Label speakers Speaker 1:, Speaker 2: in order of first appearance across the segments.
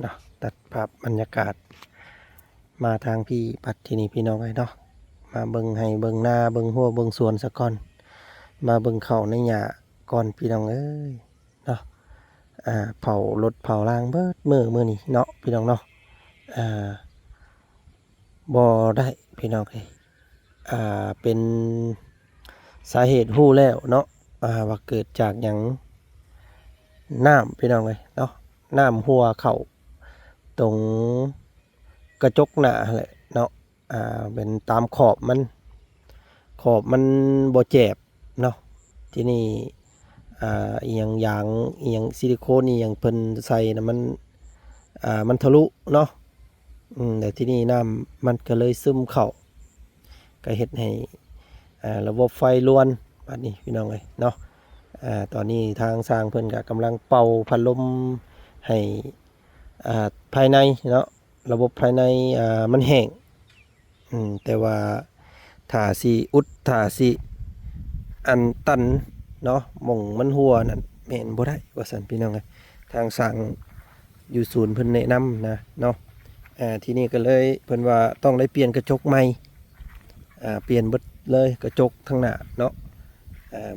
Speaker 1: เนาะตัดภาพบรรยากาศมาทางพี่ปัดที่นี่พี่น้องเนาะมาเบิ่งให้เบิ่งหน้าเบิ่งหัวเบิ่งสวนซะก่อนมาเบิ่งเข้าในหญ้าก่อนพี่น้องเอ้ยเนาะเผารถเผาล่างเบิดมื้อนี้เนาะพี่น้องเนาะอ่าบ่ได้พี่น้องเอ้ยเป็นสาเหตุฮู้แล้วเนาะว่าเกิดจากหยังน้ำพี่น้องเอ้ยเนาะน้ำหัวเข้าตรงกระจกหน้าแหละเนาะเป็นตามขอบมันบ่แจบเนาะที่นี่อีหยังยางอีหยังซิลิโคนอีหยังเพิ่นใส่น่ะมันทะลุเนาะแต่ที่นี่น้ำมันก็เลยซึมเข้าก็เฮ็ดให้ระบบไฟล้วนบัดนี้พี่น้องเอ้ยเนาะตอนนี้ทางสร้างเพิ่นก็กำลังเป่าพัดลมให้ภายในเนาะระบบภายในมันแห้งแต่ว่าถ้าสิอุดถ้าสิอันตันเนาะหม่องมันหัวนั่นแม่นบ่ได้ว่าซั่นพี่น้องเอ้ยทางสร้างอยู่ศูนย์เพิ่นแนะนำนะเนาะที่นี่ก็เลยเพิ่นว่าต้องได้เปลี่ยนกระจกใหม่เปลี่ยนเบิดเลยกระจกทั้งหน้าเนาะ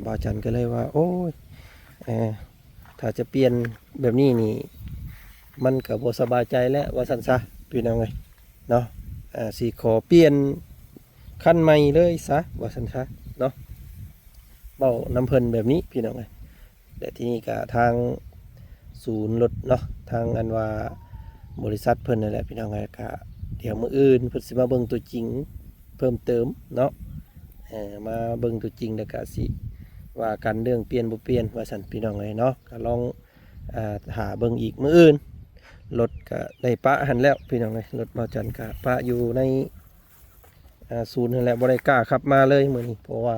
Speaker 1: บ่าวจันก็เลยว่าโอ้ยถ้าจะเปลี่ยนแบบนี้นี่มันก็บ่สบายใจแล้วว่าซั่นซะพี่น้องเอ้ยเนาะสิขอเปลี่ยนคันใหม่เลยซะว่าซั่นซะเนาะเว้าน้ำเพิ่นแบบนี้พี่น้องเอ้ยแต่ที่นี่ก็ทางศูนย์รถเนาะทางอันว่าบริษัทเพิ่นนั่นแหละพี่น้องเอ้ยก็เดี๋ยวมื้ออื่นเพิ่นสิมาเบิ่งตัวจริงเพิ่มเติมเนาะมาเบิ่งตัวจริงแล้วก็สิว่ากันเรื่องเปลี่ยนบ่เปลี่ยนว่าซั่นพี่น้องเอ้ยเนาะก็ลองหาเบิ่งอีกมื้ออื่นรถก็ได้ปะหันแล้วพี่น้องเอ้ยรถบ่าวจันก็ปะอยู่ในศูนย์นั่นแหละบ่ได้กล้าขับมาเลยมื้อนี้เพราะว่า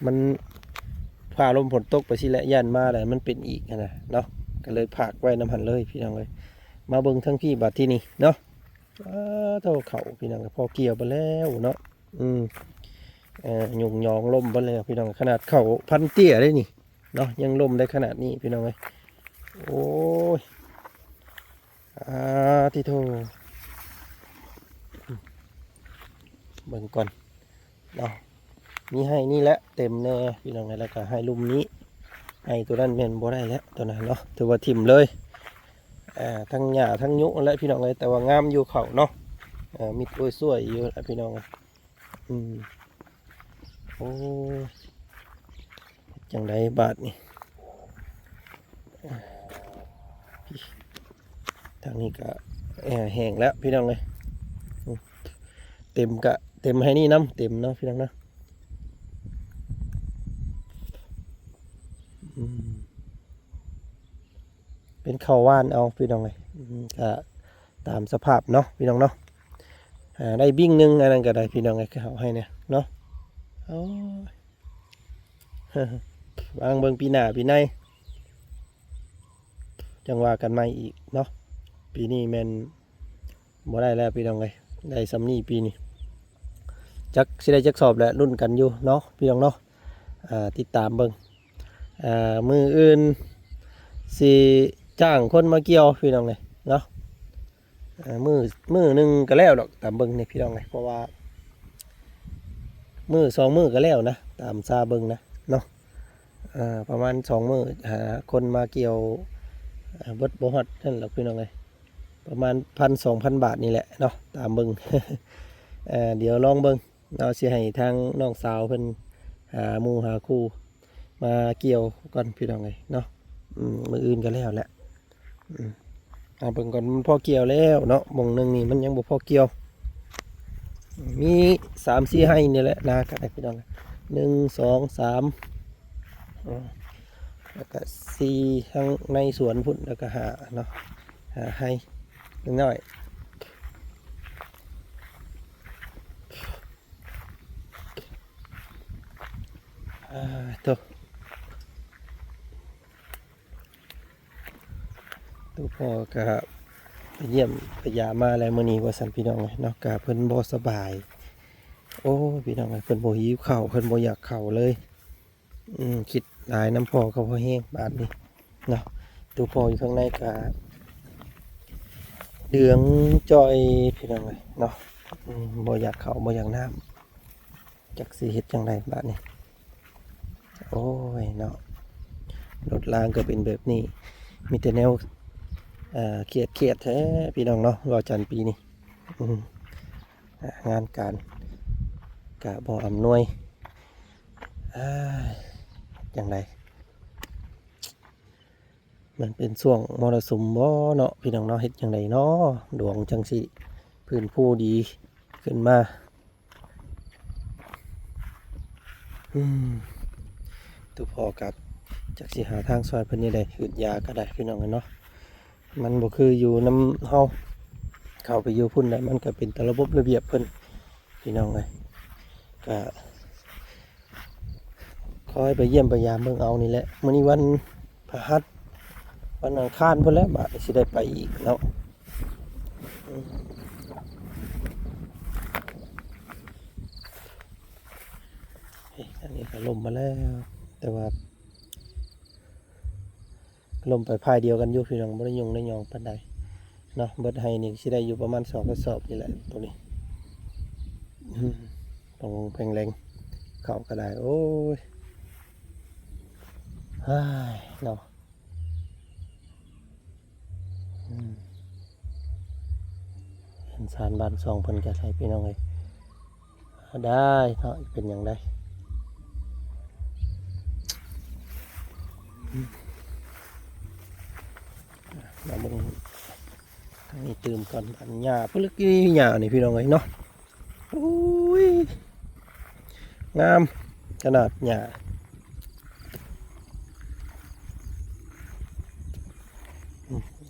Speaker 1: มันฟ้าลมฝนตกไปสิแหละย่านมาแล้วมันเป็นอีกนะเนาะก็เลยพากไว้น้ำหันเลยพี่น้องเอ้ยมาเบิ่งทั้งพี่บัดที่นี่เนาะเท่าเขาพี่น้องพอเกี่ยวไปแล้วเนาะหยุ่งยองล่มไปแล้วพี่น้องขนาดเขาพันเตี้ยได้นี่เนาะยังล่มได้ขนาดนี้พี่น้องเลยโอ้ยที่โทเบิ่งก่อนเนาะนี่ให้นี่แหละเต็มแน่พี่น้องเลยแล้วก็ให้ลุ่มนี้ให้ตัวนั้นเมนบ่ได้แล้วตัวนั้นเนาะถือว่าถิ่มเลยทั้งหญ้าทั้งยุและพี่น้องเลยแต่ว่างามอยู่เขาเนาะมิดสวยๆอยู่พี่น้องเลยโอ้จังไดบาทนี่ทางนี้ก็แห้งแล้วพี่น้องเลยเต็มให้นี่น้ำเต็มเนาะพี่น้องนะเป็นข้าวว่านเอาพี่น้องเลยก็ตามสภาพเนาะพี่น้องเนาะได้บิ้งนึงอันนั้นก็ได้พี่น้องเลยเขาให้เนี่ยเนาะวางเบิ่งปีหน้าปีในจังว่ากันใหม่อีกเนาะปีนี้แมนบ่ได้แล้วพี่น้องเลยได้ซ้ำนี่ปีนี้จักสิได้จักสอบแล้วรุ่นกันอยู่เนาะพี่น้องเนาะติดตามเบิ่งมืออื่นสิจ้างคนมาเกี่ยวพี่น้องเลยเนาะมือหนึ่งก็แล้วดอกตามเบิ่งนี่พี่น้องเลยเพราะว่ามือ2 มื้อก็แล้วนะตามซาเบิ่งนะเนาะประมาณ2 มื้อหาคนมาเกี่ยวเบิดบ่ฮอดนั่นแหละพี่น้องเลยประมาณ1,000-2,000 บาทนี่แหละเนาะตามเบิ่ง เดี๋ยวลองเบิ่งเราสิให้ทางน้องสาวเพิ่นหาหมู่หาคู่มาเกี่ยวก่อนพี่น้องเลยเนาะมื้ออื่นก็แล้วแหละเบิ่งก่อนมันพอเกี่ยวแล้วเนาะหม่องนึงนี่มันยังบ่พอเกี่ยวมี3-4 ให้นี่แหละนาก็ได้พี่น้อง1 2 3แล้วก็4ทั้งในสวนพุ่นแล้วก็หาเนาะหาให้น้อยตัวพ่อก็ไปเยี่ยมพยามาแล้วมื้อนี้ว่าซั่นพี่น้องเนาะก็เพิ่นบ่สบายโอ้พี่น้องเพิ่นบ่หิวข้าวเพิ่นบ่อยากข้าวเลยคิดหลายน้ำพ่อเขาพอแห้งบาดนี้เนาะตัวพ่ออยู่ข้างในก็ เดืองจ้อยพี่น้องเอ้ยเนาะบ่อยากเข้าบ่อยากน้ำจักสิเฮ็ดจังไดบัดนี้โอ้ยเนาะรถรางก็เป็นแบบนี้มีแต่แนวเครียดแท้พี่น้องเนาะรอจันทร์ปีนี้อืมงานการก็บ่อำนวยอ้ายจังไดมันเป็นช่วงมรสุมบ่เนาะพี่น้องเนาะเฮ็ดจังไดเนาะดวงจังสิพื้นผู้ดีขึ้นมาตุพอกับจักสิหาทางซอยเพิ่นนี่ได้หืดยาก็ได้พี่น้องเนาะมันบ่คืออยู่น้ำเฮาเข้าไปอยู่พุ่นได้มันก็เป็นแต่ระบบระเบียบเพิ่นพี่น้องเอ้ยก็คอยไปเยี่ยมไปยามเบิ่งเอานี่แหละมื้อนี้วันพฤหัสวันอังคารพุ่นแล้วบาดสิได้ไปอีกเนาะอันนี้ก็ลมมาแล้วแต่ว่าลมไปพายเดียวกันอยู่พี่น้องบ่ได้ยงได้ยองปานใดเนาะเบิดให้นี่สิได้อยู่ประมาณ2กระสอบนี่แหละตัวนี้ต้องแพงแรงเข้าก็ได้โอ้ยเฮ้ยเนาะเห็นสารบ้านซองเพิ่นก็ใช้พี่น้องเอ้ยได้เนาะเป็นหยังได้มาเบิ่งทางนี้ตื่มก่อนอันหญ้าพลึกนี่หญ้านี่พี่น้องเอ้ยเนาะโอ้ยงามขนาดหญ้า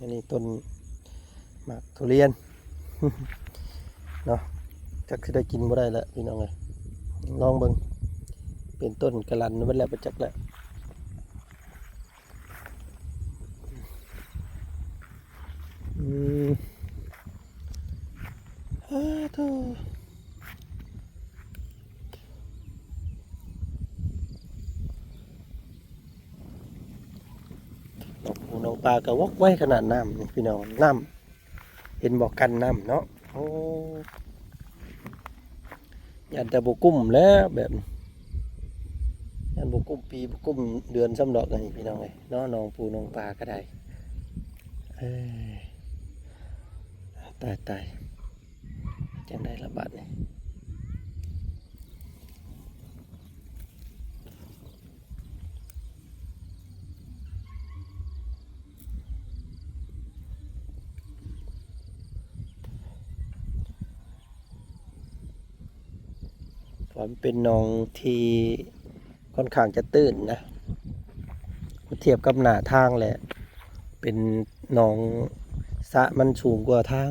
Speaker 1: อันนี้ต้นหมากทุเรียน เนาะจักสิได้กินบ่ได้แล้วพี่น้องเอ้ยลองเบิ่งเป็นต้นกะหล่ำเบิดแล้วบ่จักแล้วโธ่น้องปลาก็วอกไว้ขนาดน้ำนี่พี่น้องน้ำเห็นบอกกันน้ำเนาะโอ้ยันแต่บ่กุ้มแล้วแบบยันบ่กุ้มปีบ่กุ้มเดือนซ้ำดอกนี่พี่น้องเอ้ยเนาะน้องปูน้องปลาก็ได้เอ้ยตายจังได้ละบาดนี่ผมเป็นหนองที่ค่อนข้างจะตื้นนะเทียบกับหน้าทางแหละเป็นหนองสระมันสูงกว่าทาง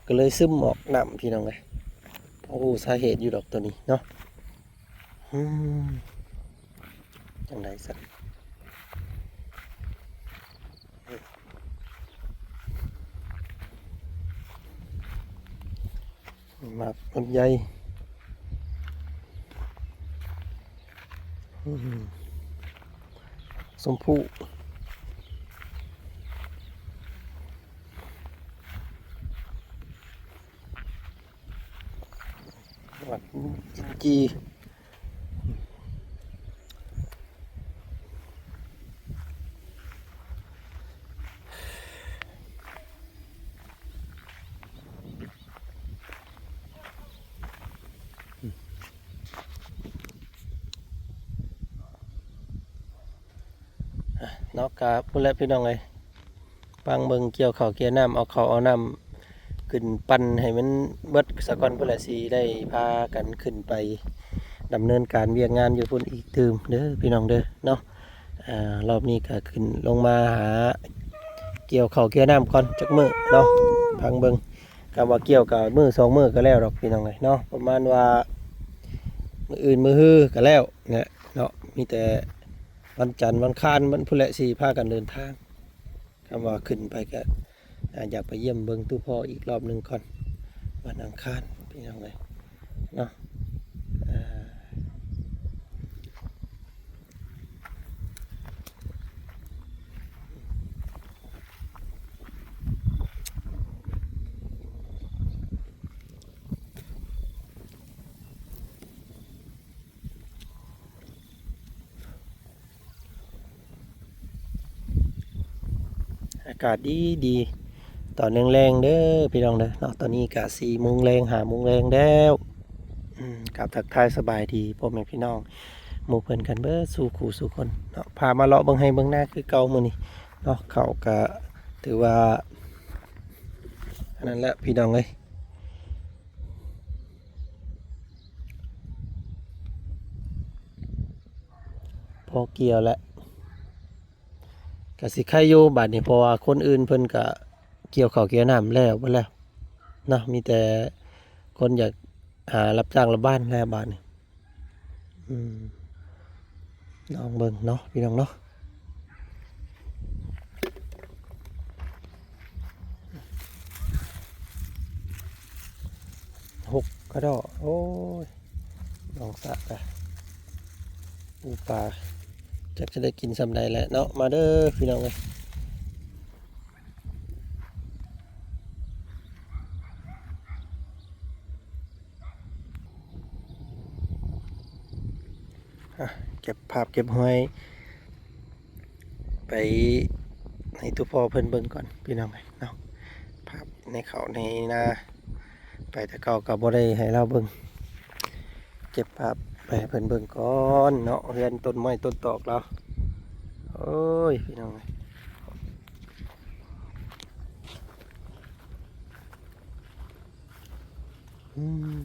Speaker 1: ก็เลยซึมออกน้ำพี่น้องเลยโอ้สาเหตุอยู่ดอกตัวนี้เนาะจังไดสักหมากลำไยสมพู่หมากอินจีเนาะกะพูดแล้วพี่น้องเลยฟังเบิ่งเกี่ยวข้าวเกี่ยวน้ำเอาข้าวเอาน้ำขึ้นปั่นให้มันเบิดสะก่อนพุ่นละสิได้พากันขึ้นไปดำเนินการเวียกงานอยู่พุ่นอีกตื่มเด้อพี่น้องเด้อเนาะรอบนี้ก็ขึ้นลงมาหาเกี่ยวข้าวเกี่ยวน้ำก่อนจักมื้อเนาะฟังเบิ่งคำว่าเกี่ยวกับมื้อ2มื้อก็แล้วดอกพี่น้องเลยเนาะประมาณว่ามื้ออื่นมื้อฮื้อก็แล้วเนี่ยเนาะมีแต่วันจันทร์วันอังคารมันพุ่นแหละสิพากันเดินทางคำว่าขึ้นไปก็อยากไปเยี่ยมเบิ่งตู้พ่ออีกรอบหนึงก่อนวันอังคารพี่น้องเลยเนาะ ากาศดีตอนแรงๆเด้อพี่น้องเด้อเนาะตอนนี้ก็4 โมงแรง5 โมงแรงแล้วกับทักทายสบายดีพ่อแม่พี่น้องหมู่เพิ่นกันเบิดสู่ขู่สู่คนเนาะพามาเลาะเบิ่งให้เบิ่งหน้าคือเก่ามื้อนี้เนาะเขาก็ถือว่าอันนั้นแหละพี่น้องเอ้ยพอเกี่ยวแล้วก็สิใครอยู่บัดนี้เพราะว่าคนอื่นเพิ่นก็เกี่ยวข้าวเกี่ยวน้ำแล้วเบิดแล้วเนาะมีแต่คนอยากหารับจ้างรับบ้านแล้วบัดนี้อืมลองเบิ่งเนาะพี่น้องเนาะ6 กระดอโอ้ยลองสะกะปูปลาจักจะได้กินสำใดแหละเนาะมาเด้อพี่น้องเอ้ยอ่ะเก็บภาพเก็บหอยไปให้ทุกพ่อเพิ่นเบิ่งก่อนพี่น้องเอ้ยเนาะภาพในเขาในนาไปแต่เก่าก็บ่ได้ให้เราเบิ่งเก็บภาพไปให้เพิ่นเบิ่งก่อนเนาะเรือนต้นไม้ต้นตอกเราโอ้ยพี่น้องเอ้ยอืม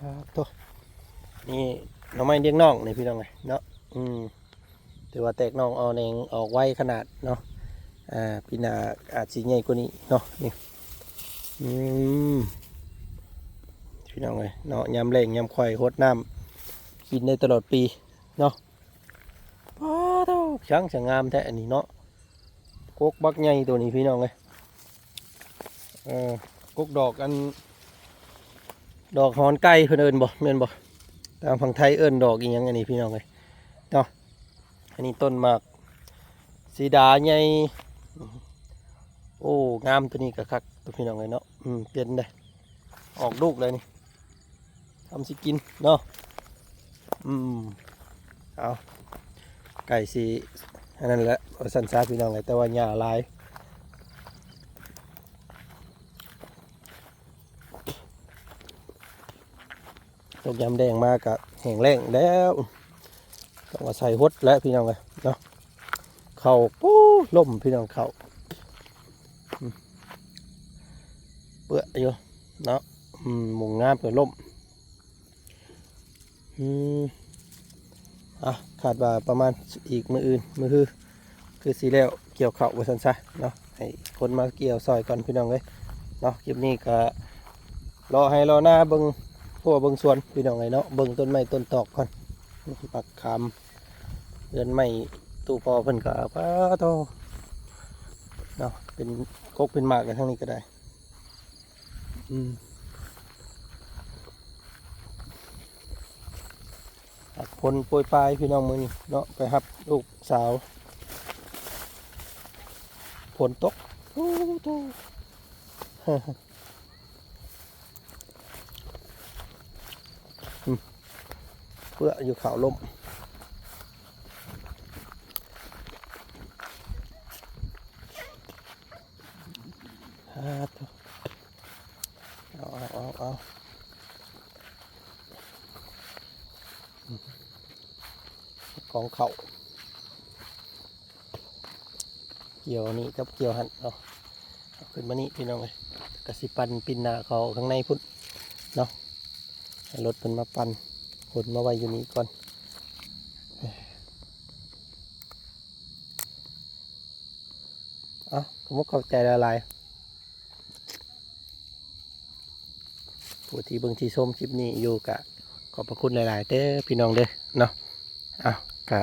Speaker 1: ครับตัวนี่หน่อไม้เลี้ยงน่องนี่พี่น้องเอ้ยเนาะถือว่าแตกน่องเอาเองออกไวขนาดเนาะปีหน้าอาจสิใหญ่กว่านี้เนาะนี่อืมพี่น้องเลยเนาะยำแรงยำควายโคตรน้ำกินได้ตลอดปีเนาะว้าวช่างสวยงามแท้อันนี้เนาะกกบักใหญ่ตัวนี้พี่น้องเลยกกดอกอันดอกหอนไก่เพิ่นเอิ้นบ่แม่นบ่ตามฝั่งไทยเอิ้นดอกอีหยังอันนี้พี่น้องเลยเนาะอันนี้ต้นหมากสีดาใหญ่โอ้งามตัวนี้ก็คักตัวพี่น้องเลยเนาะเปลี่ยนได้ออกลูกเลยนี่ทำสิกินเนาะเอาไก่สีอันนั้นแหละสันซาพี่น้องเลยแต่ว่าหญ้าลายตกยำแดงมากกับแห้งแล้งแล้วต้องมาใส่ฮดแล้วพี่น้องเลยเนาะเข่าปู้ล่มพี่น้องเข่าเปื่อยอยู่เนาะหมุงงามเปื่อยล่มขาดว่าประมาณอีกมืออื่นมือคือสีแล้วเกี่ยวเข่าไว้สันซะเนาะให้คนมาเกี่ยวซอยก่อนพี่น้องเลยเนาะคลิปนี้ก็รอให้รอหน้าเบิ้งพวกเบิ้งสวนพี่น้องเลยเนาะเบิ้งต้นไม้ต้นตอกก่อนปักคำเดือนไม้ตู้พอเพิ่นก็ป้าโตเนาะเป็นกกเป็นหมากกันทั้งนี้ก็ได้ผลโปรยปลายพี่น้องมือนี่เนาะไปหับลูกสาวฝนตกโอ้โหเพื่ออยู่ข่าวลมเอาของเขาเกี่ยวนี่กับเกี่ยวหันเนาะขึ้นมานี่พี่น้องเลยกระสิปันปินหนาเขาข้างในพุ่นเนาะรถเป็นมาปันขนมาไว้อยู่นี้ก่อนผมว่าเข้าใจละลายผู้ที่เบิ่งที่ชมคลิปนี้อยู่กะขอบพระคุณหลายๆเด้อพี่น้องเด้อเนาะกะ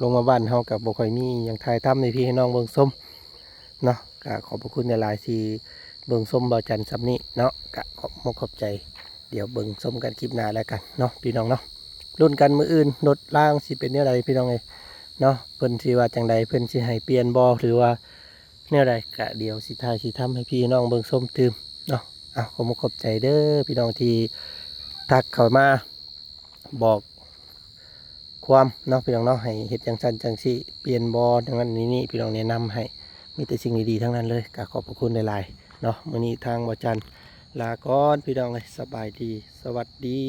Speaker 1: ลงมาบ้านเฮากับบ่ค่อยมีอย่างถ่ายทำในพี่ให้น้องเบิ่งส้ม เนาะก็ขอบพระคุณในหลายๆที่เบิ่งส้มบ่จันซับนี้เนาะก็ขอบใจเดี๋ยวเบิ่งส้มกันคลิปหน้าแล้วกันเนาะพี่น้องเนาะรุ่นกันมื้ออื่นรถล่างสิเป็นแนวใดพี่น้องเอ้ยเนาะเพิ่นสิว่าจังใดเพิ่นสิให้เปลี่ยนบ่หรือว่าแนวใดก็เดี๋ยวสิถ่ายสิทำให้พี่น้องเบิ่งส้มตื่มเนาะขอบใจเด้อพี่น้องที่ทักเข้ามาบอกความเนาะพี่น้องเนาะให้เฮ็ดจังซั่นจังซี่เปลี่ยนบ่จังนั้นนี่พี่น้องแนะนำให้มีแต่สิ่งดีๆทั้งนั้นเลยก็ขอบพระคุณหลายๆเนาะมื้อนี้ทางบ่จันลาก่อนพี่น้องเอ้ยสบายดีสวัสดี